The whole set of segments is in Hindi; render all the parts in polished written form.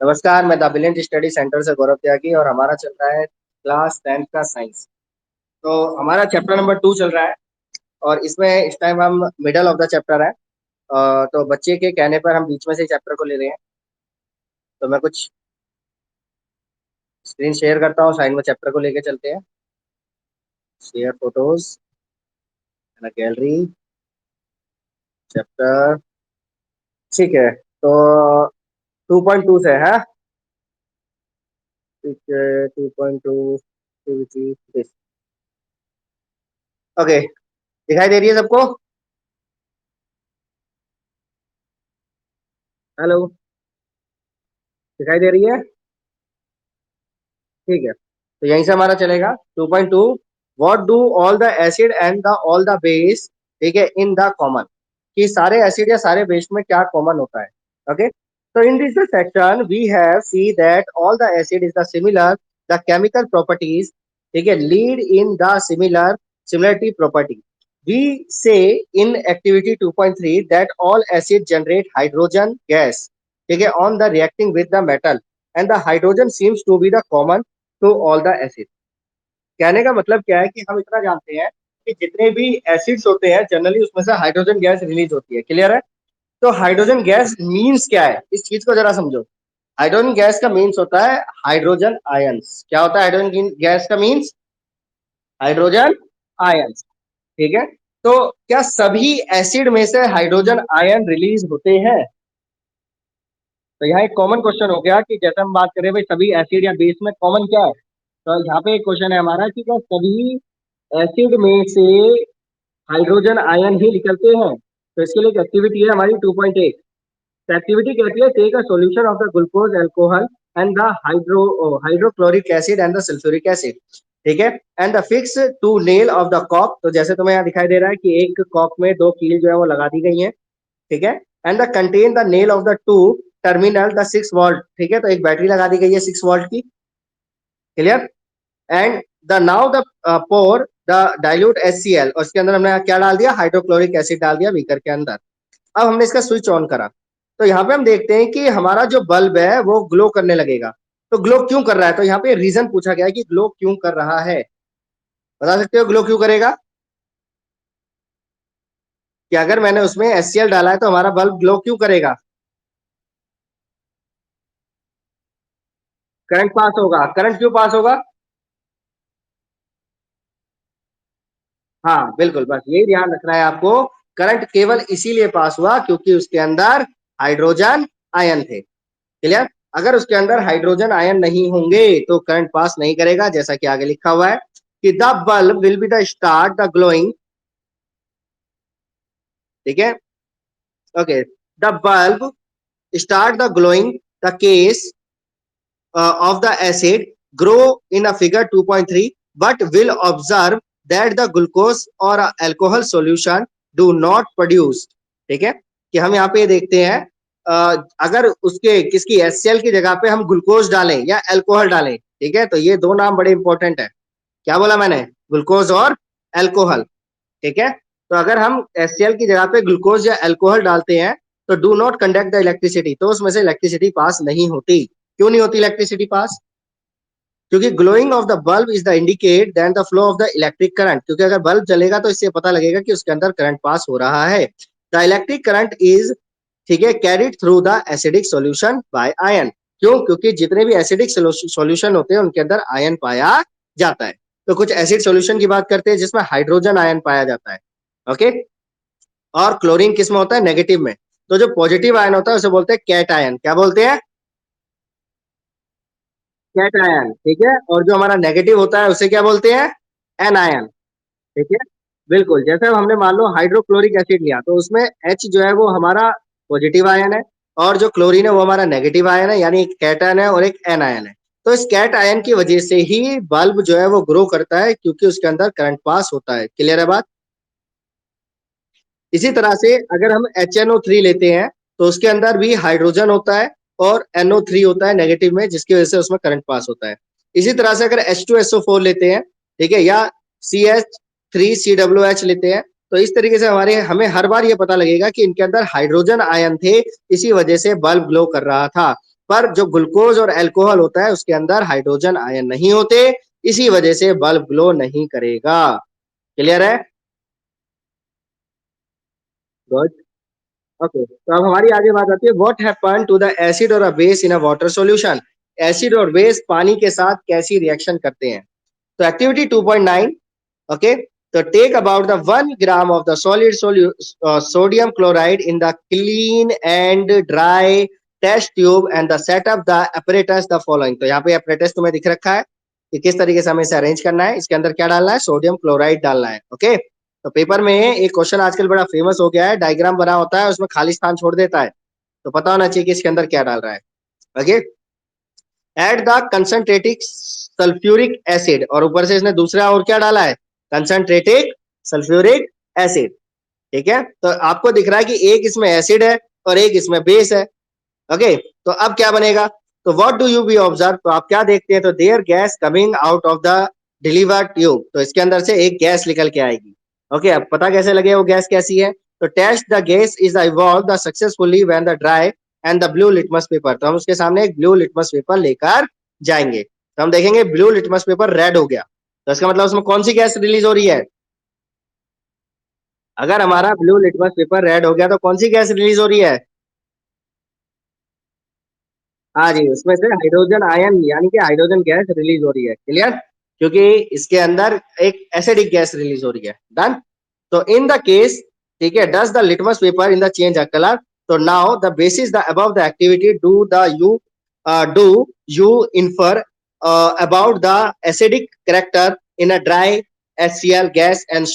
नमस्कार, मैं द ब्रिलियंट स्टडी सेंटर से गौरव त्यागी और हमारा चल रहा है क्लास 10th का साइंस। तो हमारा चैप्टर नंबर 2 चल रहा है और इसमें इस टाइम हम मिडल ऑफ द चैप्टर है। तो बच्चे के कहने पर हम बीच में से चैप्टर को ले रहे हैं। तो मैं कुछ स्क्रीन शेयर करता हूँ, साइड में चैप्टर को लेके चलते हैं। शेयर फोटोज गैलरी चैप्टर, ठीक है। तो 2.2 से है, ठीक है। 2.2 ओके, दिखाई दे रही है सबको? हेलो, दिखाई दे रही है? ठीक है, तो यहीं से हमारा चलेगा 2.2। What do all the acid and the all the base, ठीक है, इन द कॉमन, कि सारे एसिड या सारे बेस में क्या कॉमन होता है। ओके, तो in this section we have see that all the acid is the similar the chemical properties, ठीक है, lead in the similarity property. We say in activity 2.3 that all acid generate hydrogen gas, ठीक है, on the reacting with the metal and the hydrogen seems to be the common to all the acid. कहने का मतलब क्या है कि हम इतना जानते हैं कि जितने भी एसिड्स होते हैं जनरली उसमें से हाइड्रोजन गैस रिलीज होती है। क्लियर है? तो हाइड्रोजन गैस मीन्स क्या है, इस चीज को जरा समझो। हाइड्रोजन गैस का मीन्स होता है हाइड्रोजन आयंस। क्या होता है हाइड्रोजन गैस का मीन्स? हाइड्रोजन आयंस, ठीक है। तो क्या सभी एसिड में से हाइड्रोजन आयन रिलीज होते हैं? तो यहाँ एक कॉमन क्वेश्चन हो गया कि जैसे हम बात करें भाई सभी एसिड या बेस में कॉमन क्या है। तो यहाँ पे एक क्वेश्चन है हमारा कि क्या सभी एसिड में से हाइड्रोजन आयन ही निकलते हैं? तो इसके लिए एक एक्टिविटी है हमारी 2.8। तो एक्टिविटी कहती है take a solution of the glucose alcohol and the hydrochloric acid and the sulphuric acid, ठीक है, and the fix two nail of the कॉक। तो जैसे तुम्हें यहाँ दिखाई दे रहा है कि एक कॉक में दो कील जो है वो लगा दी गई है, ठीक है, and the contain the nail of the two terminal the 6 volt, ठीक है, तो एक बैटरी लगा दी गई है 6 वोल्ट की। Clear? And the now the pour the dilute HCl, और इसके अंदर हमने क्या डाल दिया? हाइड्रोक्लोरिक एसिड डाल दिया बीकर के अंदर। अब हमने इसका स्विच ऑन करा, तो यहाँ पे हम देखते हैं कि हमारा जो बल्ब है वो ग्लो करने लगेगा। तो ग्लो क्यों कर रहा है? तो यहाँ पे रीजन पूछा गया है कि ग्लो क्यों कर रहा है। बता सकते हो ग्लो क्यों करेगा? कि अगर मैंने उसमें HCl डाला है तो हमारा बल्ब ग्लो क्यों करेगा? करंट पास होगा। करंट क्यों पास होगा? हाँ बिल्कुल, बस यही ध्यान रखना है आपको। करंट केवल इसीलिए पास हुआ क्योंकि उसके अंदर हाइड्रोजन आयन थे। क्लियर? अगर उसके अंदर हाइड्रोजन आयन नहीं होंगे तो करंट पास नहीं करेगा, जैसा कि आगे लिखा हुआ है कि the bulb will be the start the glowing, ठीक है, okay, the bulb start the glowing the case of the acid grow in a figure 2.3 but will observe that the glucose or alcohol solution do not produce, ठीक है, कि हम यहाँ पे देखते हैं अगर उसके किसकी HCl की जगह पे हम ग्लूकोज डालें या अल्कोहल डालें, ठीक है, तो ये दो नाम बड़े इंपॉर्टेंट है। क्या बोला मैंने? ग्लूकोज और अल्कोहल, ठीक है। तो अगर हम HCl की जगह पे ग्लूकोज या अल्कोहल डालते हैं तो do not conduct the electricity, तो उसमें से इलेक्ट्रिसिटी पास नहीं होती। क्यों नहीं होती इलेक्ट्रिसिटी पास? क्योंकि glowing of the bulb is the indicate then the flow of the electric current, क्योंकि अगर बल्ब जलेगा तो इससे पता लगेगा कि उसके अंदर करंट पास हो रहा है। द इलेक्ट्रिक करंट इज, ठीक है, carried through the acidic solution bye ion. क्यों? क्योंकि जितने भी एसिडिक सॉल्यूशन होते हैं उनके अंदर आयन पाया जाता है। तो कुछ एसिड सॉल्यूशन की बात करते हैं जिसमें हाइड्रोजन आयन पाया जाता है। ओके, और क्लोरीन किस में होता है? नेगेटिव में। तो जो पॉजिटिव आयन होता है उसे बोलते हैं कैट आयन। क्या बोलते हैं? कैट आयन, ठीक है। और जो हमारा नेगेटिव होता है उसे क्या बोलते हैं? एन आयन, ठीक है। बिल्कुल, जैसे हमने मान लो हाइड्रोक्लोरिक एसिड लिया तो उसमें H जो है वो हमारा पॉजिटिव आयन है और जो क्लोरीन है वो हमारा नेगेटिव आयन है, यानी एक कैट आयन है और एक एन आयन है। तो इस कैट आयन की वजह से ही बल्ब जो है वो ग्रो करता है, क्योंकि उसके अंदर करंट पास होता है। क्लियर है बात? इसी तरह से अगर हम HNO3 लेते हैं तो उसके अंदर भी हाइड्रोजन होता है और NO3 होता है नेगेटिव में, जिसकी वजह से उसमें करंट पास होता है। इसी तरह से अगर H2SO4 लेते हैं, ठीक है, या CH3COOH लेते हैं, तो इस तरीके से हमारे हमें हर बार ये पता लगेगा कि इनके अंदर हाइड्रोजन आयन थे, इसी वजह से बल्ब ग्लो कर रहा था। पर जो ग्लूकोज और अल्कोहल होता है उसके अंदर हाइड्रोजन आयन नहीं होते, इसी वजह से बल्ब ग्लो नहीं करेगा। क्लियर है? गुड। ओके, तो अब हमारी आगे बात आती है, what happen to the acid और a base in a water solution. Acid और बेस पानी के साथ कैसी रिएक्शन करते हैं? तो activity 2.9, okay, so take about the 1 gram of the solid sodium chloride in the clean and dry test tube and the set up the apparatus the following। तो यहाँ पे apparatus तुम्हें दिख रखा है कि किस तरीके से हमें इसे अरेंज करना है। इसके अंदर क्या डालना है? सोडियम क्लोराइड डालना है। ओके, तो पेपर में एक क्वेश्चन आजकल बड़ा फेमस हो गया है, डायग्राम बना होता है उसमें खाली स्थान छोड़ देता है, तो पता होना चाहिए कि इसके अंदर क्या डाल रहा है। Okay, at the concentrated sulphuric acid, और ऊपर से इसने दूसरा और क्या डाला है? Concentrated sulphuric acid. ठीक है, तो आपको दिख रहा है कि एक इसमें एसिड है और एक इसमें बेस है। ओके, तो अब क्या बनेगा? तो what do you be observe, तो आप क्या देखते हैं? तो there gas coming out of the delivered tube, तो इसके अंदर से एक गैस निकल के आएगी। ओके, अब पता कैसे लगे वो गैस कैसी है? तो test the gas is evolve the successfully when the dry and the blue litmus paper, तो हम उसके सामने एक ब्लू लिटमस पेपर लेकर जाएंगे, तो हम देखेंगे ब्लू लिटमस पेपर रेड हो गया, तो इसका मतलब उसमें कौन सी गैस रिलीज हो रही है? अगर हमारा ब्लू लिटमस पेपर रेड हो गया तो कौन सी गैस रिलीज हो रही है? हाँ जी, उसमें से हाइड्रोजन आयन यानी कि हाइड्रोजन गैस रिलीज हो रही है। क्लियर? क्योंकि इसके अंदर एक एसिडिक गैस रिलीज हो रही है। डन। तो इन द केस, ठीक है, does the litmus paper in the change a colour, तो now the basis the above the activity do you infer about the acidic character in a dry HCl gas and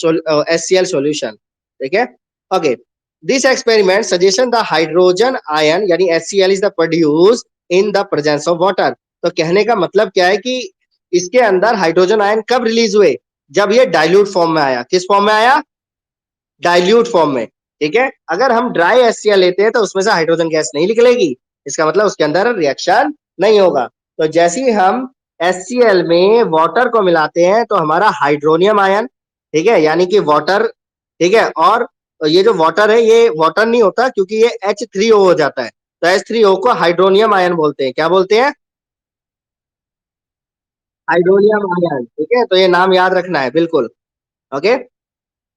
HCl solution. ठीक है, okay, this experiment suggestion the hydrogen ion यानी HCl is the produce in the presence of water. तो कहने का मतलब क्या है कि इसके अंदर हाइड्रोजन आयन कब रिलीज हुए? जब ये डाइल्यूट फॉर्म में आया। किस फॉर्म में आया? डाइल्यूट फॉर्म में। ठीक है, अगर हम ड्राई HCl लेते हैं तो उसमें से हाइड्रोजन गैस नहीं निकलेगी, इसका मतलब उसके अंदर रिएक्शन नहीं होगा। तो जैसे ही हम HCl में वाटर को मिलाते हैं तो हमारा हाइड्रोनियम आयन, ठीक है, यानी कि वाटर, ठीक है, और ये जो वाटर है ये वाटर नहीं होता क्योंकि ये H3O हो जाता है, तो H3O को हाइड्रोनियम आयन बोलते हैं। क्या बोलते हैं? Hydronium ion. ठीक है, तो ये नाम याद रखना है बिल्कुल। ओके,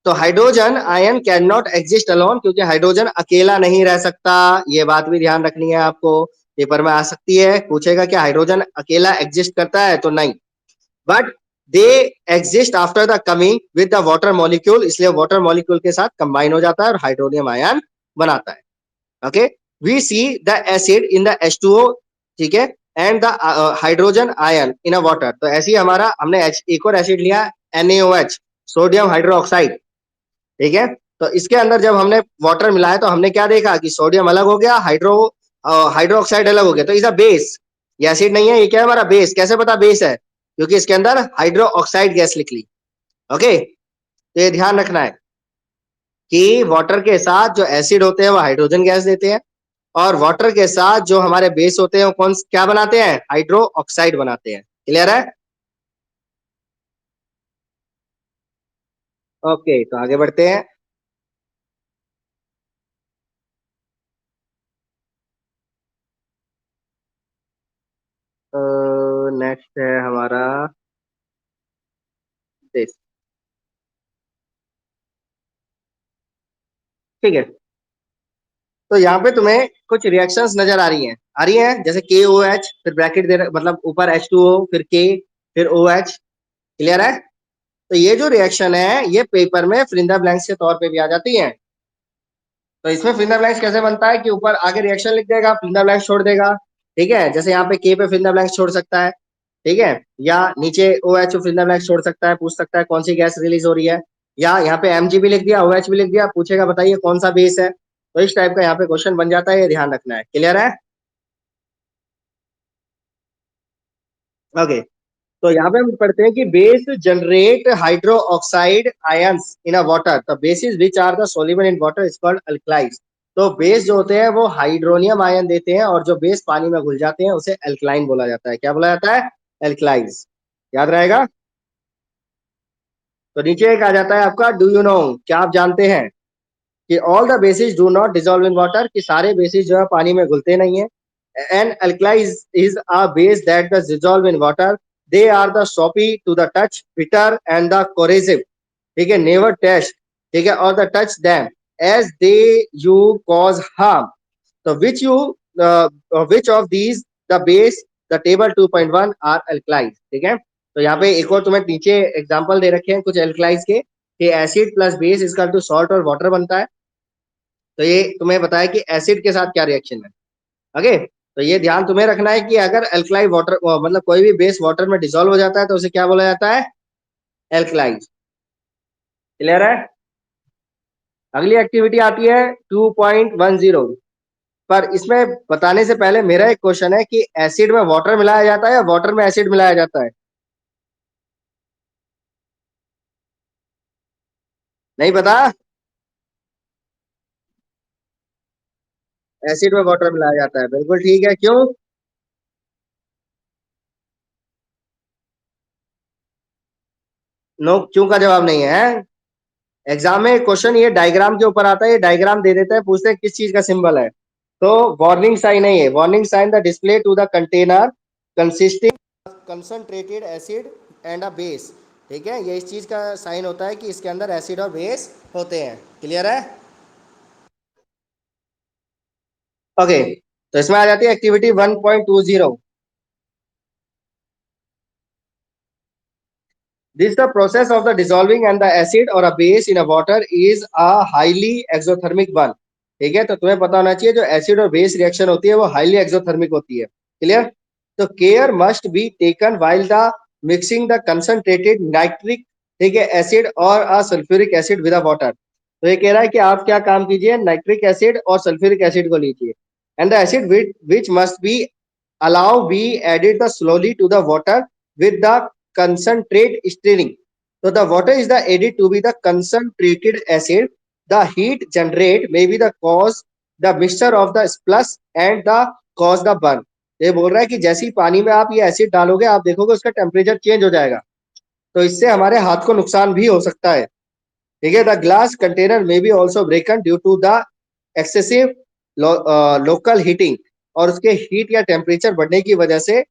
तो hydrogen ion can not exist alone, क्योंकि हाइड्रोजन अकेला नहीं रह सकता। ये बात भी ध्यान रखनी है आपको, पेपर में आ सकती है, पूछेगा कि हाइड्रोजन अकेला एग्जिस्ट करता है, तो नहीं, but they exist after the coming with the water molecule, इसलिए वाटर मॉलिक्यूल के साथ कंबाइन हो जाता है और हाइड्रोनियम आयन बनाता है। Okay, we see the acid in the H2O, ठीक है, and the hydrogen ion in a water, तो ऐसे ही हमारा हमने एक और एसिड लिया, NaOH, सोडियम हाइड्रोक्साइड। ठीक है, तो इसके अंदर जब हमने वाटर मिलाया तो हमने क्या देखा कि सोडियम अलग हो गया, हाइड्रोक्साइड अलग हो गया, तो इज अ बेस। ये एसिड नहीं है, ये क्या है? हमारा बेस। कैसे पता बेस है? क्योंकि इसके अंदर हाइड्रो ऑक्साइड गैस निकली। ओके, तो ये ध्यान रखना है कि वाटर के साथ जो एसिड होते हैं वो हाइड्रोजन गैस देते हैं, और वाटर के साथ जो हमारे बेस होते हैं वो कौन क्या बनाते हैं? हाइड्रो ऑक्साइड बनाते हैं। क्लियर है? ओके, तो आगे बढ़ते हैं। नेक्स्ट है हमारा this। ठीक है, तो यहाँ पे तुम्हें कुछ रिएक्शंस नजर आ रही हैं, जैसे KOH, फिर ब्रैकेट दे मतलब ऊपर H2O, फिर K, फिर OH। क्लियर है? तो ये जो रिएक्शन है ये पेपर में फिलिंदा ब्लैंक्स के तौर पे भी आ जाती है। तो इसमें फिलिंदा ब्लैंक्स कैसे बनता है कि ऊपर आगे रिएक्शन लिख देगा, फिलिंदा ब्लैंक्स छोड़ देगा। ठीक है, जैसे यहाँ पे K पे फिलिंदा ब्लैंक्स छोड़ सकता है, ठीक है, या नीचे OH फिलिंदा ब्लैंक्स छोड़ सकता है, पूछ सकता है कौन सी गैस रिलीज हो रही है, या यहाँ पे Mg भी लिख दिया, OH भी लिख दिया, पूछेगा बताइए कौन सा बेस है। तो इस टाइप का यहाँ पे क्वेश्चन बन जाता है, ये ध्यान रखना है। क्लियर है? ओके, तो यहाँ पे हम पढ़ते हैं कि base generate hydro oxide ions in a water, the basis which are the soluble in water is called alkalis. तो बेस जो होते हैं वो हाइड्रोनियम आयन देते हैं, और जो बेस पानी में घुल जाते हैं उसे अल्कलाइन बोला जाता है। क्या बोला जाता है? अल्कलाइज। याद रहेगा? तो नीचे एक आ जाता है आपका, डू यू नो, क्या आप जानते हैं कि all the basis do not dissolve in water, कि सारे बेसिस जो है पानी में घुलते नहीं है। An alkali is a base that does dissolve in water. They are the soapy to the touch, bitter and the corrosive. ठीक है, never test, ठीक है, or the touch them as they you cause harm. So which of these the base the table 2.1 are alkalis. ठीक है, तो यहाँ पे एक और तुम्हें नीचे एग्जांपल दे रखे हैं कुछ एल्कलाइज के कि acid plus base equal to salt और वाटर बनता है। तो ये तुम्हें बताया कि एसिड के साथ क्या रिएक्शन है। ओके, तो ये ध्यान तुम्हें रखना है कि अगर एल्कलाई वाटर मतलब कोई भी बेस वाटर में डिसॉल्व हो जाता है तो उसे क्या बोला जाता है, एल्कलाइज। क्लियर है। अगली एक्टिविटी आती है 2.10, पर इसमें बताने से पहले मेरा एक क्वेश्चन है कि एसिड में वाटर मिलाया जाता है या वाटर में एसिड मिलाया जाता है। नहीं पता। एसिड में वाटर मिलाया जाता है, बिल्कुल ठीक है। क्यों? नो क्यों का जवाब नहीं है। एग्जाम में क्वेश्चन ये डायग्राम के ऊपर आता है, ये डायग्राम दे देते हैं, पूछते हैं किस चीज का सिंबल है। तो वार्निंग साइन है ये, warning sign the display to the container consisting concentrated acid and a base. ठीक है, ये इस चीज का साइन होता है कि इसके अंदर एसिड और बेस होते हैं। क्लियर है। ओके, तो इसमें आ जाती है activity 1.20। This the process of the dissolving and the acid or a base in a water is a highly exothermic one। ठीक है, तो तुम्हें पता होना चाहिए जो एसिड और बेस रिएक्शन होती है वो हाईली एक्सोथर्मिक होती है। क्लियर। तो care must be taken while the mixing the concentrated nitric, ठीक है, एसिड और अ सल्फ्यूरिक एसिड विद वाटर। तो ये कह रहा है कि आप क्या काम कीजिए, नाइट्रिक एसिड और सल्फ्यूरिक एसिड को लीजिए and the acid which must be allow be added the slowly to the water with the concentrate stirring. So the water is the added to be the concentrated acid. The heat generate may be the cause the mixture of the plus and the cause the burn। ये बोल रहा है कि जैसे ही पानी में आप ये एसिड डालोगे आप देखोगे उसका टेम्परेचर चेंज हो जाएगा, तो इससे हमारे हाथ को नुकसान भी हो सकता है। ठीक है, द ग्लास कंटेनर में be also broken due to the excessive local heating, और उसके हीट या टेम्परेचर बढ़ने की वजह से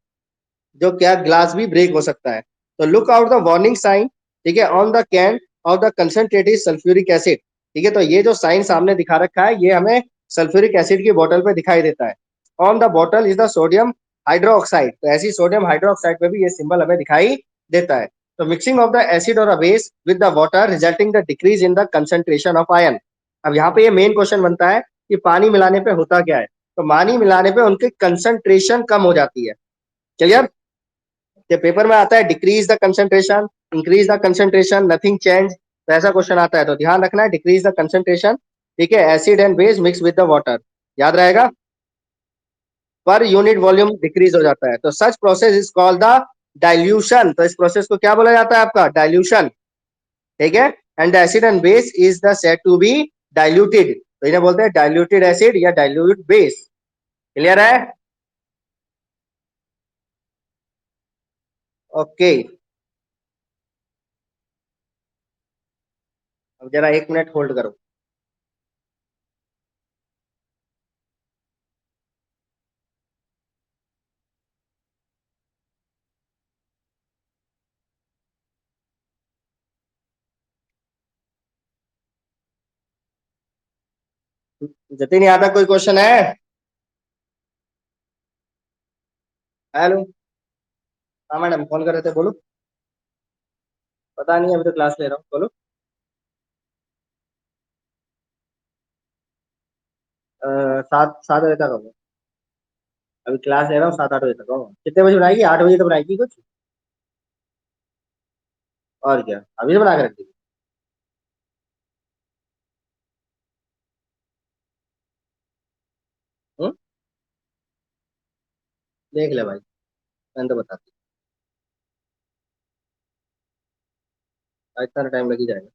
जो क्या ग्लास भी ब्रेक हो सकता है। तो look out the warning sign, ठीक है, on the can of the concentrated sulphuric acid. ठीक है, तो ये जो साइन सामने दिखा रखा है ये हमें सल्फ्यूरिक एसिड की बोतल पे दिखाई देता है। ऑन द बोतल इज द सोडियम हाइड्रोक्साइड, तो ऐसी सोडियम हाइड्रोक्साइड पे भी ये सिंबल हमें दिखाई देता है। तो मिक्सिंग ऑफ द एसिड और a base with the water resulting the decrease in the concentration of ion. अब यहाँ पे ये मेन क्वेश्चन बनता है कि पानी मिलाने पे होता क्या है। तो पानी मिलाने पे उनकी कंसंट्रेशन कम हो जाती है। क्लियर। ये पेपर में आता है decrease the concentration, increase the concentration, nothing change, तो ऐसा क्वेश्चन आता है। तो ध्यान रखना है डिक्रीज द कंसंट्रेशन, ठीक है, acid and base mix with the water, याद रहेगा। पर यूनिट वॉल्यूम डिक्रीज हो जाता है, तो सच process is called the dilution. तो इस प्रोसेस को क्या बोला जाता है आपका, डाइल्यूशन। ठीक है, and the acid and base is the said to be diluted, तो इन्हें बोलते हैं डाइल्यूटेड एसिड या डाइल्यूट बेस। क्लियर है। ओके, अब जरा 1 मिनट होल्ड करो। जतिन यहाँ तक कोई क्वेश्चन है? हेलो। हाँ मैडम, कॉल कर रहे थे, बोलो। पता नहीं, अभी तो क्लास ले रहा हूँ, बोलो। 7 7 बजे तक आऊंगा। अभी क्लास ले रहा हूँ, 7 8 बजे तक आऊंगा। कितने बजे बनाएगी, 8 बजे तो बनाएगी कुछ। और क्या, अभी तो बना के रख दी। हम्म? देख ले भाई, मैंने तो बता दी। इतना टाइम लग ही जाएगा।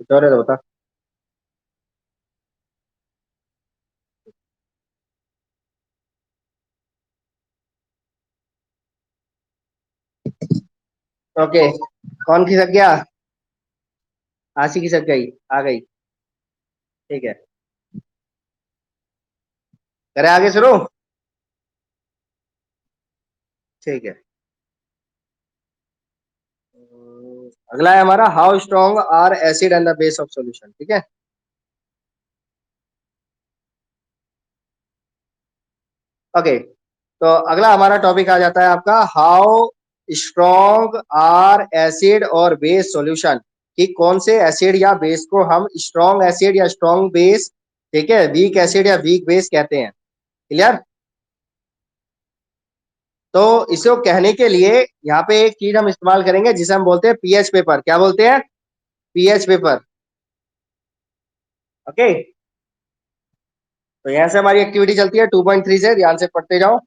कुछ और है तो बता। ओके, कौन खिसक गया? आशी खिसक गई, आ गई। ठीक है, करें आगे शुरू। ठीक है, अगला है हमारा how strong are acid and the base of solution. ठीक है, ओके, तो अगला हमारा टॉपिक आ जाता है आपका हाउ स्ट्रॉन्ग आर एसिड और बेस सॉल्यूशन, कि कौन से एसिड या बेस को हम स्ट्रॉन्ग एसिड या स्ट्रॉन्ग बेस, ठीक है, वीक एसिड या वीक बेस कहते हैं। क्लियर। तो इसको कहने के लिए यहाँ पे एक चीज हम इस्तेमाल करेंगे जिसे हम बोलते हैं पीएच पेपर। क्या बोलते हैं? PH paper. ओके, तो यहाँ से हमारी एक्टिविटी चलती है 2.3 से, ध्यान से पढ़ते जाओ।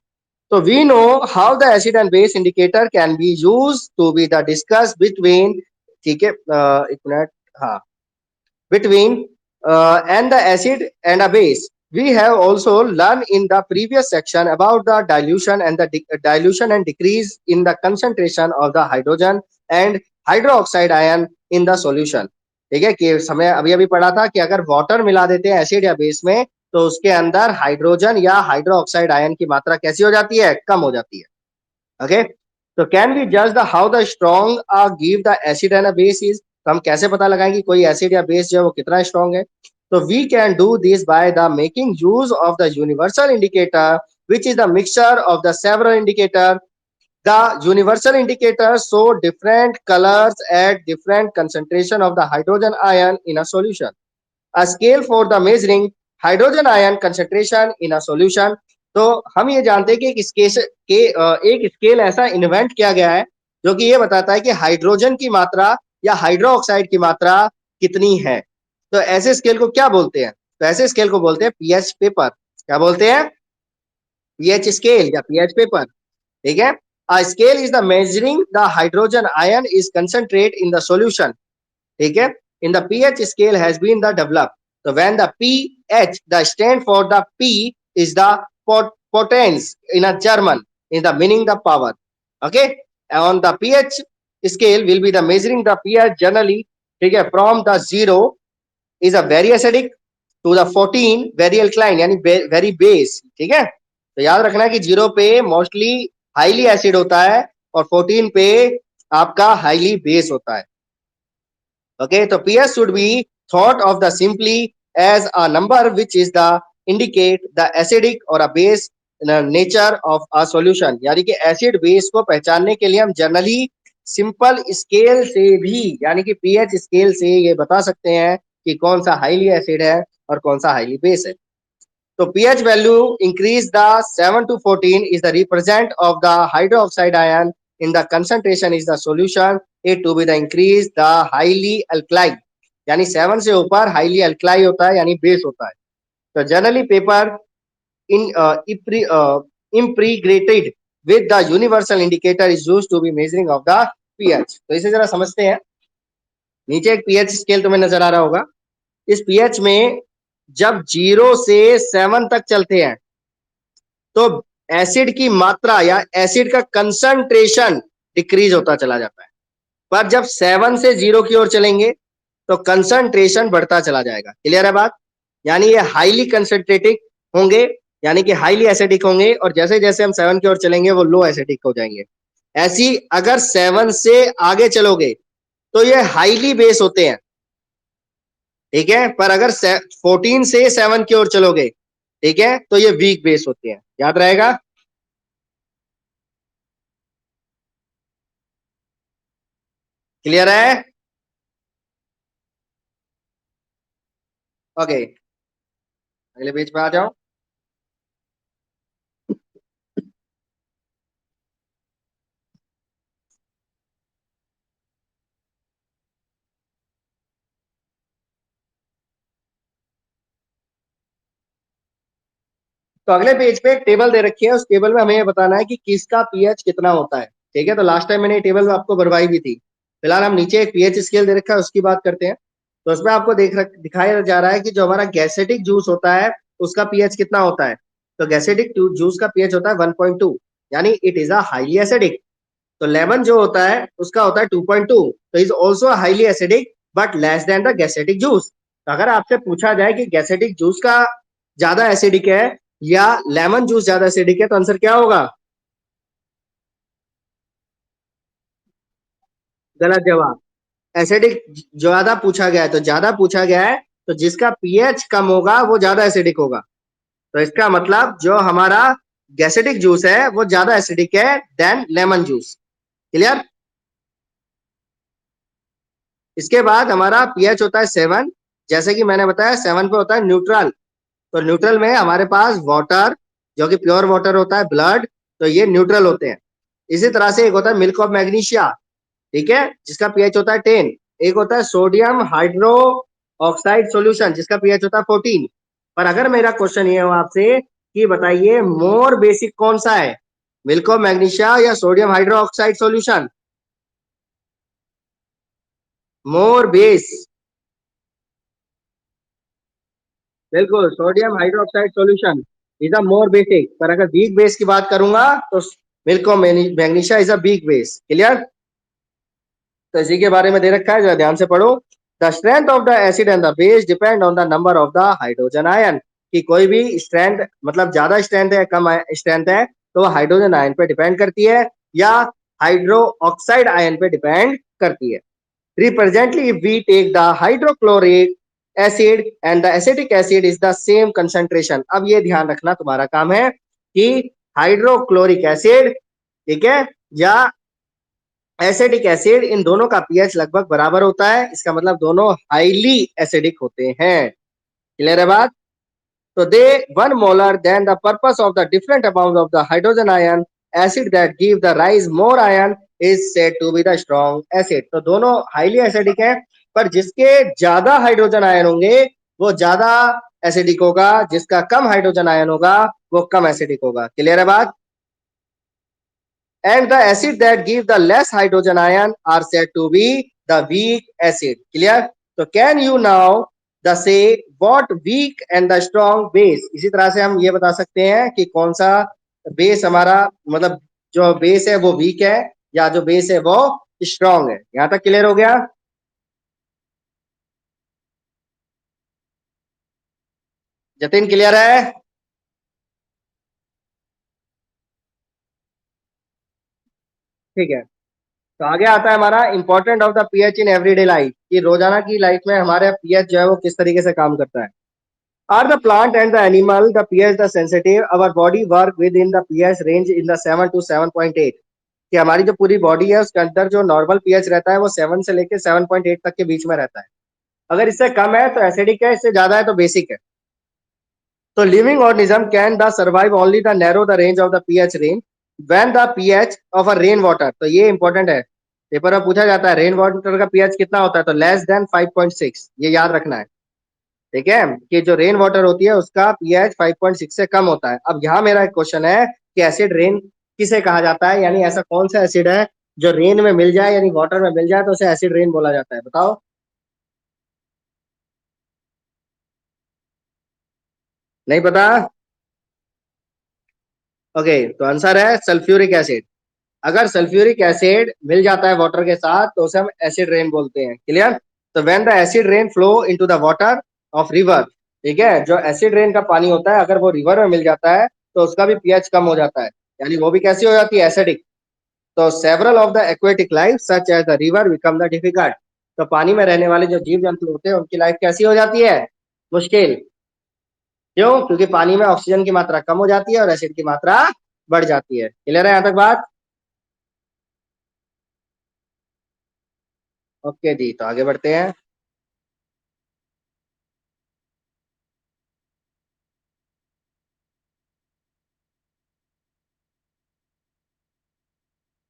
तो we know how the acid and base indicator can be use to be the discuss between, ठीक है, एक मिनट, हाँ, between and the acid and a base. We have also learned in the previous section about the dilution and the dilution and decrease in the concentration of the hydrogen and hydroxide ion in the solution. ठीक है, कि समय अभी अभी पढ़ा था कि अगर वाटर मिला देते हैं एसिड या बेस में तो उसके अंदर हाइड्रोजन या हाइड्रोक्साइड आयन की मात्रा कैसी हो जाती है? कम हो जाती है। ओके, तो कैन वी जज the how the strong give the acid and base is, तो हम कैसे पता लगाएं कि कोई एसिड या बेस जो है वो कितना स्ट्रॉन्ग है? तो we can do this by the making use of the universal indicator which is the mixture of the several indicator. The universal indicator show different colours at different concentration of the hydrogen ion in a solution. A scale for the measuring hydrogen ion concentration in a solution। तो हम ये जानते हैं कि एक स्केल ऐसा इन्वेंट किया गया है जो कि ये बताता है कि हाइड्रोजन की मात्रा या हाइड्रो ऑक्साइड की मात्रा कितनी है। तो ऐसे स्केल को क्या बोलते हैं? तो ऐसे स्केल को बोलते हैं पीएच पेपर। क्या बोलते हैं? पीएच स्केल या पीएच पेपर। ठीक है, a scale is the measuring the hydrogen ion is concentrate in the solution। ठीक है, in the pH scale has been the developed। so when the pH, the stand for the P is the potence in a German, is the meaning the power। okay, on the pH scale will be the measuring the pH generally, ठीक है, from the 0 is a very acidic to the 14 very alkaline यानी very base। ठीक है, तो याद रखना है कि 0 पे मोस्टली हाईली एसिड होता है और 14 पे आपका हाईली बेस होता है। Okay, so pH should be thought of the simply as a number which is the indicate the acidic or a base nature of a solution। यानी कि एसिड बेस को पहचानने के लिए हम जनरली सिंपल स्केल से भी, यानी कि पीएच स्केल से ये बता सकते हैं कि कौन सा हाईली एसिड है और कौन सा हाईली बेस है। तो pH value increase the 7 to 14 is the represent of the hydroxide ion in the concentration is the solution it to be the increase the highly alkali, यानी 7 से ऊपर हाईली अल्कलाई होता है यानी बेस होता है। तो generally paper in impregnated with the universal indicator is used to be measuring of the pH। तो इसे जरा समझते हैं। नीचे एक पीएच स्केल तुम्हें नजर आ रहा होगा। इस पीएच में जब 0 से 7 तक चलते हैं तो एसिड की मात्रा या एसिड का कंसंट्रेशन डिक्रीज होता चला जाता है, पर जब 7 से 0 की ओर चलेंगे तो कंसंट्रेशन बढ़ता चला जाएगा। क्लियर है बात? यानी ये हाईली कंसंट्रेटिक होंगे, यानी कि हाईली एसिडिक होंगे, और जैसे जैसे हम 7 की ओर चलेंगे वो लो एसिडिक हो जाएंगे। ऐसी अगर 7 से आगे चलोगे तो ये हाईली बेस होते हैं। ठीक है, पर अगर 14 से 7 की ओर चलोगे, ठीक है, तो ये वीक बेस होते हैं। याद रहेगा? क्लियर है? ओके, अगले पेज पे आ जाओ। तो अगले पेज पे एक टेबल दे रखी है, उस टेबल में हमें ये बताना है कि किसका पीएच कितना होता है। ठीक है, तो लास्ट टाइम मैंने ये टेबल आपको बनवाई भी थी। फिलहाल हम नीचे एक पीएच स्केल दे रखा है उसकी बात करते हैं। तो उसमें आपको दिखाया जा रहा है कि जो हमारा गैसेटिक जूस होता है उसका पीएच कितना होता है। तो गैसेटिक जूस का पीएच होता है 1.2, यानी it is a highly acidic. तो लेमन जो होता है उसका होता है 2.2, तो is also highly acidic but less than the gastric juice. अगर आपसे पूछा जाए कि गैसेटिक जूस का ज्यादा एसिडिक है या लेमन जूस ज्यादा एसिडिक है, तो आंसर क्या होगा? गलत जवाब। एसिडिक ज्यादा पूछा गया है, तो ज्यादा पूछा गया है, तो जिसका पीएच कम होगा वो ज्यादा एसिडिक होगा। तो इसका मतलब जो हमारा गैसेटिक जूस है वो ज्यादा एसिडिक है देन लेमन जूस। क्लियर? इसके बाद हमारा पीएच होता है 7। जैसे कि मैंने बताया 7 पे होता है न्यूट्रल। तो न्यूट्रल में हमारे पास वाटर, जो कि प्योर वाटर होता है, ब्लड, तो ये न्यूट्रल होते हैं। इसी तरह से एक होता है मिल्क ऑफ मैग्नीशिया, ठीक है, जिसका पीएच होता है 10। एक होता है सोडियम हाइड्रो ऑक्साइड सॉल्यूशन, जिसका पीएच होता है 14। पर अगर मेरा क्वेश्चन ये हो आपसे कि बताइए मोर बेसिक कौन सा है, मिल्क ऑफ मैग्नीशिया या सोडियम हाइड्रो ऑक्साइड सॉल्यूशन? मोर बेस। बिल्कुल, sodium hydroxide solution is a more basic. पर अगर वीक बेस की बात करूंगा तो milk of magnesia is a weak base. Clear? तो इसी के बारे में दे रखा है, जरा ध्यान से पढ़ो। The strength of the acid and the base depend on the number of the hydrogen ion. कि कोई भी स्ट्रेंथ, मतलब ज्यादा स्ट्रेंथ है कम स्ट्रेंथ है, तो वो हाइड्रोजन आयन पे डिपेंड करती है या हाइड्रो ऑक्साइड आयन पे डिपेंड करती है। Represently, if we take the hydrochloric acid and the acetic acid is the same concentration। अब ये ध्यान रखना तुम्हारा काम है कि हाइड्रोक्लोरिक एसिड, ठीक है, या एसिडिक एसिड, इन दोनों का पीएच लगभग बराबर होता है। इसका मतलब दोनों हाईली एसिडिक होते हैं। क्लियर है बात? So they one molar, then the purpose of the different amount of the hydrogen ion acid that give the rise more ion is said to be the strong acid। तो दोनों हाईली एसिडिक है, पर जिसके ज्यादा हाइड्रोजन आयन होंगे वो ज्यादा एसिडिक होगा, जिसका कम हाइड्रोजन आयन होगा वो कम एसिडिक होगा। क्लियर है बात? And the acid that give the less hydrogen ion are said to be the weak acid। Clear? तो can you now the say what weak and the strong base? इसी तरह से हम ये बता सकते हैं कि कौन सा बेस हमारा, मतलब जो बेस है वो वीक है या जो बेस है वो स्ट्रांग है। यहां तक क्लियर हो गया? जतिन क्लियर है? ठीक है। तो आगे आता है हमारा important of the pH in everyday life, कि रोजाना की लाइफ में हमारे पीएच जो है वो किस तरीके से काम करता है। Are the plant and the animal the pH the sensitive? Our body work within the pH range in the 7 to 7.8। कि हमारी जो पूरी बॉडी है उसके अंदर जो नॉर्मल पीएच रहता है वो 7 से लेके 7.8 तक के बीच में रहता है। अगर इससे कम है तो एसिडिक है, इससे ज्यादा है तो बेसिक है। तो living organism can the survive only the narrow the range of the pH range when the pH of a rain water. तो ये इंपॉर्टेंट है, पेपर में पूछा जाता है रेन वाटर का पीएच कितना होता है, तो लेस देन 5.6, ये याद रखना है। ठीक है, कि जो रेन वाटर होती है उसका पीएच 5.6 से कम होता है। अब यहाँ मेरा एक क्वेश्चन है कि एसिड रेन किसे कहा जाता है, यानी ऐसा कौन सा एसिड है जो रेन में मिल जाए, यानी वाटर में मिल जाए तो उसे एसिड रेन बोला जाता है? बताओ। नहीं पता? ओके, तो आंसर है सल्फ्यूरिक एसिड। अगर सल्फ्यूरिक एसिड मिल जाता है वाटर के साथ तो उसे हम एसिड रेन बोलते हैं। क्लियर? तो when the acid rain flow into the water of river, ठीक है, जो एसिड रेन का पानी होता है अगर वो रिवर में मिल जाता है तो उसका भी पीएच कम हो जाता है, यानी वो भी कैसी हो जाती है, एसिडिक। तो several of the aquatic life such as the river become the difficult. तो पानी में रहने वाले जो जीव जंतु होते हैं उनकी लाइफ कैसी हो जाती है, मुश्किल। क्यों? क्योंकि पानी में ऑक्सीजन की मात्रा कम हो जाती है और एसिड की मात्रा बढ़ जाती है। क्लियर है यहाँ तक बात? ओके जी, तो आगे बढ़ते हैं।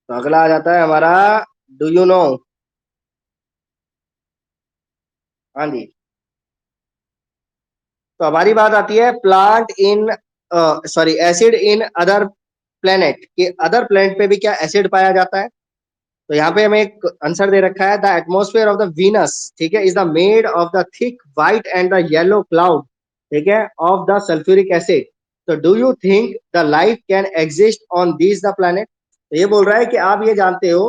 तो अगला आ जाता है हमारा, डू यू नो। हाँ जी। तो हमारी बात आती है plant in, sorry, acid in other planet, कि अदर प्लेनेट पे भी क्या एसिड पाया जाता है? तो यहाँ पे हमें एक आंसर दे रखा है, the atmosphere of the Venus, ठीक है, is the made of the thick white and the yellow cloud, ठीक है, ऑफ द सल्फ्यूरिक एसिड। तो do you think the life can exist on this the planet? तो ये बोल रहा है कि आप ये जानते हो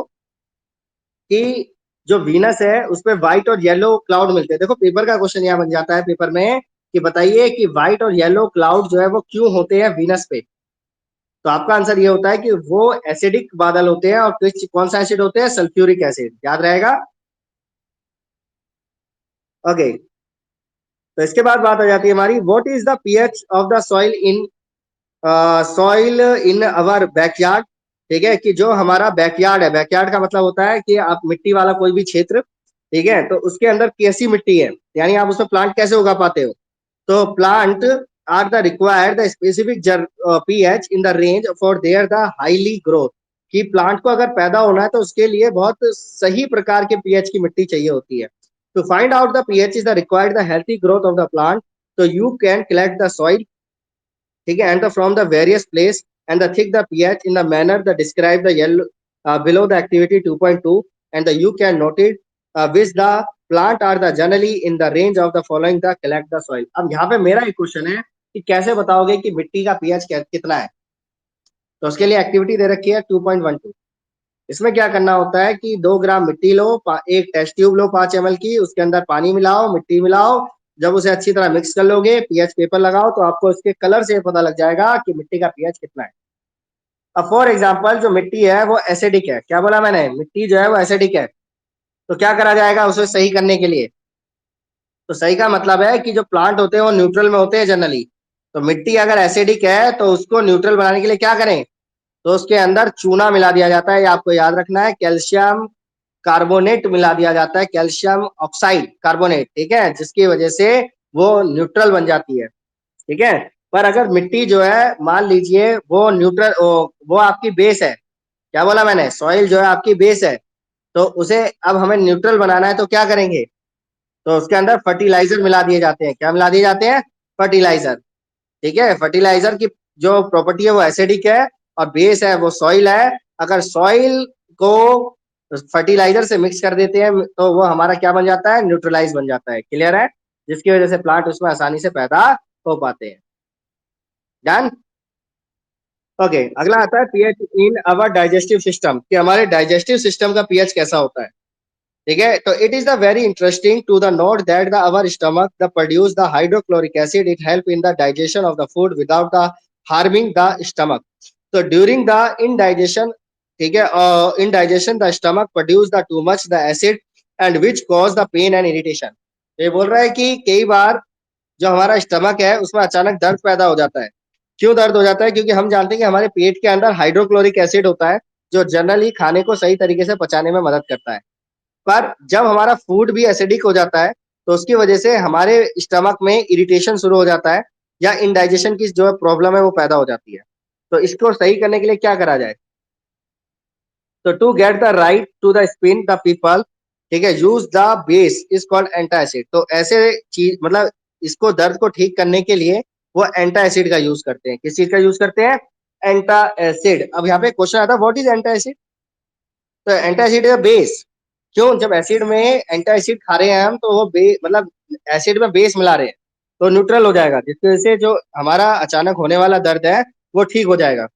कि जो वीनस है उस पे व्हाइट और येलो क्लाउड मिलते हैं। देखो पेपर का क्वेश्चन यहाँ बन जाता है पेपर में कि बताइए कि व्हाइट और येलो क्लाउड जो है वो क्यों होते हैं वीनस पे। तो आपका आंसर ये होता है कि वो एसिडिक बादल होते हैं, और कौन सा एसिड होते हैं, सल्फ्यूरिक एसिड, याद रहेगा। ओके, तो इसके बाद बात आ जाती है हमारी, what is the pH of the soil in our backyard. ठीक है, कि जो हमारा बैकयार्ड है, बैकयार्ड का मतलब होता है कि आप मिट्टी वाला कोई भी क्षेत्र, ठीक है, तो उसके अंदर कैसी मिट्टी है, यानी आप उसमें प्लांट कैसे उगा पाते हो। तो plant are the required the specific pH in the range for their the highly growth. कि प्लांट को अगर पैदा होना है तो उसके लिए बहुत सही प्रकार के पीएच की मिट्टी चाहिए होती है। to find out the pH is the required the healthy growth of the plant, so you can collect the soil, ठीक है, and the from the various place and the thick the pH in the manner that describe the yellow below the activity 2.2, and the you can note it which the plant are the generally in the range of the following the collect the soil। अब यहाँ पे मेरा एक क्वेश्चन है कि कैसे बताओगे कि मिट्टी का पीएच कितना है। तो उसके लिए एक्टिविटी दे रखी है 2.12। इसमें क्या करना होता है कि 2 ग्राम मिट्टी लो, एक टेस्ट ट्यूब लो 5 ml की, उसके अंदर पानी मिलाओ, मिट्टी मिलाओ, जब उसे अच्छी तरह मिक्स कर लोगे, पीएच पेपर लगाओ, तो आपको इसके कलर से पता लग जाएगा कि मिट्टी का पीएच कितना है। अब फॉर एग्जाम्पल जो मिट्टी है वो एसिडिक है, क्या बोला मैंने, मिट्टी जो है वो एसिडिक है, तो क्या करा जाएगा उसे सही करने के लिए। तो सही का मतलब है कि जो प्लांट होते हैं वो न्यूट्रल में होते हैं जनरली। तो मिट्टी अगर एसिडिक है तो उसको न्यूट्रल बनाने के लिए क्या करें, तो उसके अंदर चूना मिला दिया जाता है, ये आपको याद रखना है, कैल्शियम कार्बोनेट मिला दिया जाता है, कैल्शियम ऑक्साइड कार्बोनेट, ठीक है, जिसकी वजह से वो न्यूट्रल बन जाती है। ठीक है, पर अगर मिट्टी जो है मान लीजिए वो न्यूट्रल, वो आपकी बेस है, क्या बोला मैंने, सॉइल जो है आपकी बेस है, तो उसे अब हमें न्यूट्रल बनाना है तो क्या करेंगे, तो उसके अंदर फर्टिलाइजर मिला दिए जाते हैं। क्या मिला दिए जाते हैं, फर्टिलाइजर। ठीक है, फर्टिलाइजर की जो प्रॉपर्टी है वो एसिडिक है और बेस है वो सॉइल है। अगर सॉइल को फर्टिलाइजर से मिक्स कर देते हैं तो वो हमारा क्या बन जाता है, न्यूट्रलाइज बन जाता है, क्लियर है, जिसकी वजह से प्लांट उसमें आसानी से पैदा हो पाते हैं। डन। ओके, अगला आता है पीएच इन अवर डाइजेस्टिव सिस्टम, कि हमारे डाइजेस्टिव सिस्टम का पीएच कैसा होता है। ठीक है, तो it is the very interesting to the note that the our stomach the produce the hydrochloric acid, it help in the digestion of the food without the harming the stomach. तो ड्यूरिंग द इनडाइजेशन, ठीक है, indigestion the stomach produce the too much the acid and which cause the pain and irritation. ये बोल रहा है कि कई बार जो हमारा स्टमक है उसमें अचानक दर्द पैदा हो जाता है। क्यों दर्द हो जाता है, क्योंकि हम जानते हैं कि हमारे पेट के अंदर हाइड्रोक्लोरिक एसिड होता है जो जनरली खाने को सही तरीके से पचाने में मदद करता है। पर जब हमारा फूड भी एसिडिक हो जाता है तो उसकी वजह से हमारे स्टमक में इरिटेशन शुरू हो जाता है, या इंडाइजेशन की जो प्रॉब्लम है वो पैदा हो जाती है। तो इसको सही करने के लिए क्या करा जाए, तो to get the right to the spin the people, ठीक है, use the base is called antacid. तो ऐसे चीज मतलब इसको दर्द को ठीक करने के लिए वो एंटासिड का यूज करते हैं। किस चीज का यूज करते हैं, एंटासिड। अब यहाँ पे क्वेश्चन आता है व्हाट इज एंटासिड। तो एंटासिड इज बेस। क्यों, जब एसिड में एंटा एसिड खा रहे हैं हम तो वो मतलब एसिड में बेस मिला रहे हैं तो न्यूट्रल हो जाएगा, जिसकी वजह से जो हमारा अचानक होने वाला दर्द है वो ठीक हो जाएगा,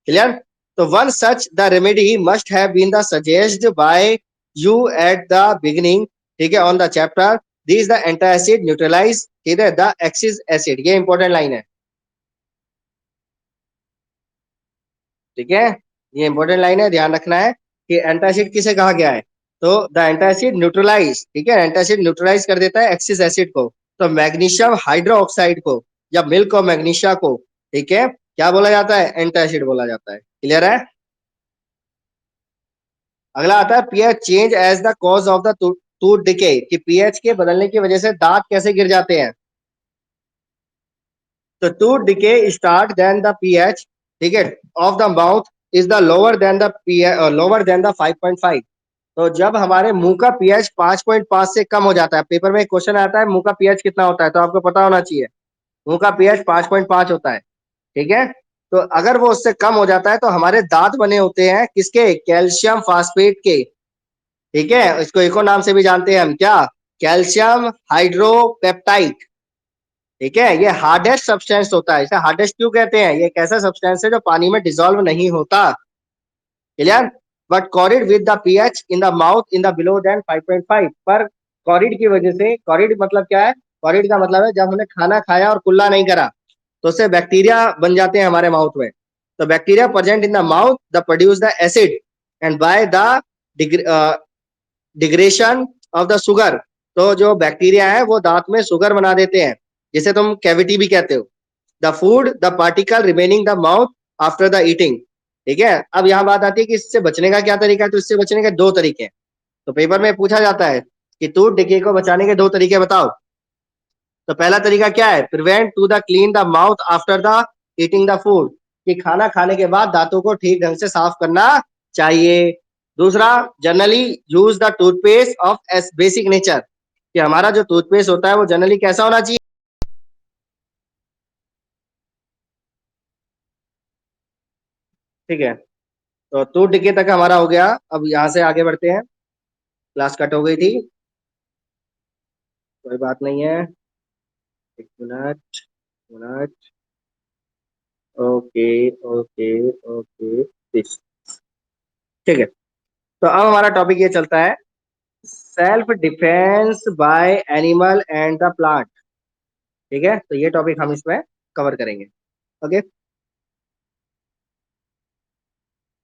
क्लियर। तो one such the remedy must have been the suggested by you at the beginning, ठीक है, on the chapter this the antacid neutralise, ठीक है, द एक्सिस एसिड। ये इंपॉर्टेंट लाइन है, ठीक है, ये इंपॉर्टेंट लाइन है, ध्यान रखना है कि एंटासिड किसे कहा गया है। तो द एंटासिड न्यूट्रलाइज, ठीक है, एंटासिड न्यूट्रलाइज कर देता है एक्सिस एसिड को। तो मैग्नीशियम हाइड्रोक्साइड को या मिल्क और मैग्नीशिया को, ठीक है, क्या बोला जाता है, एंटासिड बोला जाता है, क्लियर है। अगला आता है pH change as the cause of the tooth decay, कि पीएच के बदलने की वजह से दांत कैसे गिर जाते हैं। तो tooth decay start then the pH, ठीक है, of the mouth is the lower than the lower than the 5.5। तो जब हमारे मुंह का पीएच 5.5 से कम हो जाता है, पेपर में एक क्वेश्चन आता है मुंह का पीएच कितना होता है, तो आपको पता होना चाहिए मुंह का पीएच 5.5 होता है, ठीक है। तो अगर वो उससे कम हो जाता है तो हमारे दांत बने होते हैं किसके, कैल्शियम फास्फेट के, ठीक है, इसको एक और नाम से भी जानते हैं हम, क्या, कैल्शियम हाइड्रोपेप्टाइड, ठीक है। ये हार्डेस्ट सब्सटेंस होता है, इसे हार्डेस्ट क्यों कहते हैं, ये एक ऐसा सब्सटेंस है जो पानी में डिसॉल्व नहीं होता, clear. But corrode with the pH in the mouth in the below than 5.5। पर कॉरिड की वजह से, कॉरिड मतलब क्या है, कॉरिड का मतलब है जब हमने खाना खाया और कुल्ला नहीं करा तो उससे बैक्टीरिया बन जाते हैं हमारे माउथ में। तो bacteria present in the mouth the produce the acid and by the digression of the sugar. तो जो बैक्टीरिया है वो दांत में शुगर बना देते हैं, जिसे तुम कैविटी भी कहते हो। The food the particle remaining the mouth after the eating. ठीक है, अब यहाँ बात आती है कि इससे बचने का क्या तरीका है। तो इससे बचने के दो तरीके हैं। तो पेपर में पूछा जाता है कि टूथ डिके को बचाने के दो तरीके बताओ। तो पहला तरीका क्या है, prevent to the clean the mouth after the eating the food, कि खाना खाने के बाद दांतों को ठीक ढंग से साफ करना चाहिए। दूसरा, generally use the toothpaste of S basic nature, कि हमारा जो टूथपेस्ट होता है वो जनरली कैसा होना चाहिए। ठीक है, तो टूथ डिके तक हमारा हो गया। अब यहाँ से आगे बढ़ते हैं। क्लास कट हो गई थी, कोई बात नहीं है। एक minute, minute. Okay, okay, okay. ठीक है, तो अब हमारा टॉपिक ये चलता है, self defence bye animal and the plant. ठीक है, तो ये टॉपिक हम इसमें कवर करेंगे। ओके,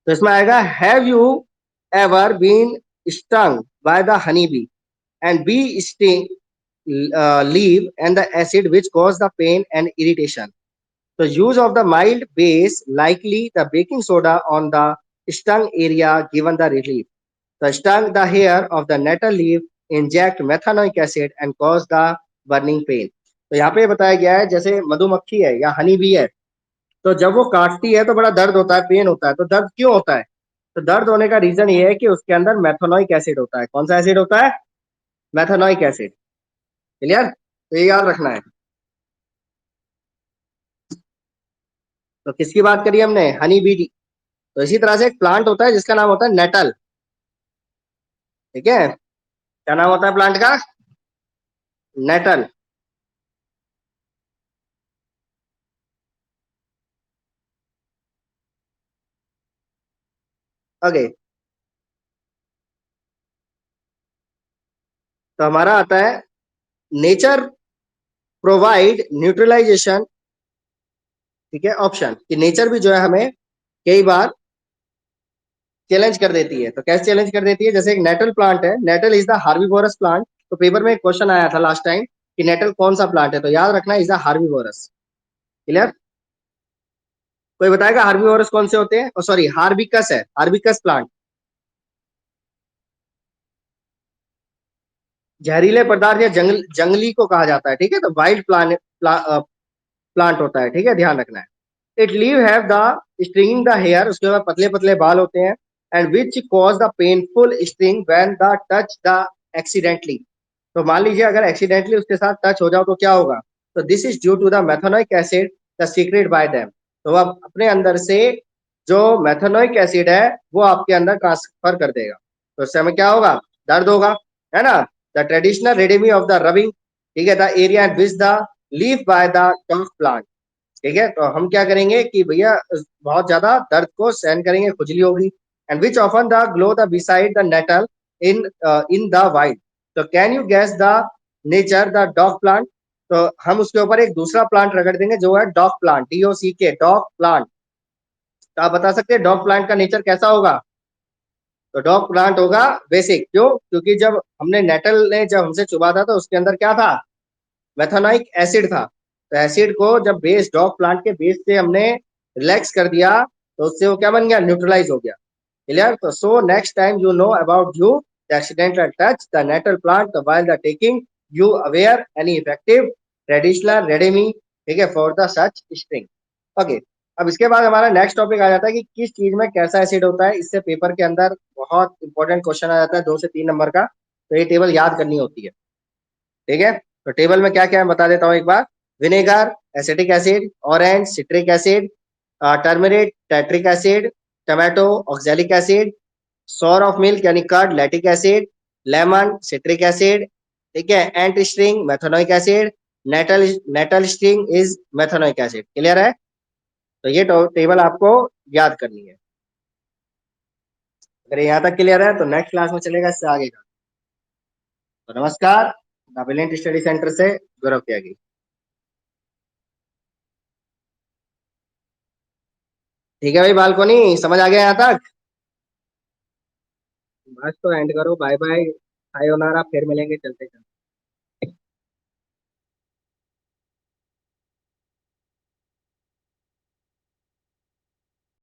तो इसमें आएगा, have you ever been stung by the honey bee and bee sting leave and the acid which cause the pain and irritation. तो use of the mild base, likely the baking soda on the stung area given the relief. The stung the hair of the nettle leaf, inject methanoic acid and cause the burning pain. तो यहाँ पे बताया गया है जैसे मधुमक्खी है या हनी बी है, तो जब वो काटती है तो बड़ा दर्द होता है, पेन होता है। तो दर्द क्यों होता है, तो दर्द होने का रीजन ये है कि उसके अंदर मेथनोइक एसिड होता है। कौन सा एसिड होता है, मेथनोइक एसिड। क्लियर, तो ये याद रखना है। तो किसकी बात करी हमने, हनी बी की। तो इसी तरह से एक प्लांट होता है जिसका नाम होता है नेटल। ठीक है, क्या नाम होता है प्लांट का, नेटल। ओके, तो हमारा आता है, नेचर प्रोवाइड न्यूट्रलाइजेशन। ठीक है, ऑप्शन कि नेचर भी जो है हमें कई बार चैलेंज कर देती है। तो कैसे चैलेंज कर देती है, जैसे एक नेटल प्लांट है, nettle is the herbivorous plant. तो पेपर में एक क्वेश्चन आया था लास्ट टाइम कि नेटल कौन सा प्लांट है, तो याद रखना इज द हार्बीवोरस। क्लियर, कोई बताएगा हार्बीवोरस कौन से होते हैं, सॉरी हार्बिकस है, हार्बिकस प्लांट। जहरीले पदार्थ या जंगली को कहा जाता है। ठीक है, तो वाइल्ड प्लांट होता है। ठीक है, ध्यान रखना है। It leave have the stringing the hair, उसके बाद पतले पतले बाल होते हैं। And which cause the painful string when the touch the accidentally. तो मान लीजिए अगर एक्सीडेंटली उसके साथ टच हो जाओ तो क्या होगा, तो this is due to the methanoic acid the secret by them. तो अब अपने अंदर से जो मेथनोइक एसिड है वो आपके अंदर ट्रांसफर कर देगा। तो उससे हमें क्या होगा, दर्द होगा, है ना। The traditional Redmi of the rubbing, ठीक है, the area and which the leave by the tough plant. ठीक है, तो हम क्या करेंगे कि भैया बहुत ज्यादा दर्द को सहन करेंगे, खुजली होगी। And which often the grow the beside the nettle in in the wild. तो can you guess the nature the dock plant. तो हम उसके ऊपर एक दूसरा प्लांट रगड़ देंगे जो है dog plant, DOCK, dog plant. तो आप बता सकते हैं डॉग प्लांट का नेचर कैसा होगा, तो डॉग प्लांट होगा बेसिक। क्यों, क्योंकि जब हमने नेटल ने जब हमसे चुबा था तो उसके अंदर क्या था, मेथोनाइक एसिड था। तो एसिड को जब बेस डॉग प्लांट के बेस से हमने रिलैक्स कर दिया तो उससे वो क्या बन गया, न्यूट्रलाइज हो गया। क्लियर, तो so next time you know about you the accidental touch the nettle plant while the taking you aware any effective traditional रेडेमी, ठीक है, for the such string. Okay, अब इसके बाद हमारा नेक्स्ट टॉपिक आ जाता है कि किस चीज में कैसा एसिड होता है। इससे पेपर के अंदर बहुत इंपॉर्टेंट क्वेश्चन आ जाता है, 2 से 3 नंबर का। तो ये टेबल याद करनी होती है। ठीक है, तो टेबल में क्या क्या है बता देता हूँ एक बार। Vinegar, acetic acid, orange citric acid, turmeric tartaric acid, tomato oxalic acid, sour of milk यानी curd lactic acid, lemon citric acid, ठीक है, ant string methanoic acid, nettle nettle string is methanoic acid. Clear है, तो ये टेबल आपको याद करनी है। अगर यहाँ तक क्लियर है तो नेक्स्ट क्लास में चलेगा इससे आगे का। तो नमस्कार, द ब्रिलियंट स्टडी सेंटर से गौरव त्यागी। ठीक है भाई, बालकोनी समझ आ गया यहाँ तक? बस तो एंड करो, बाय बाय, सायोनारा, फिर मिलेंगे, चलते चलते।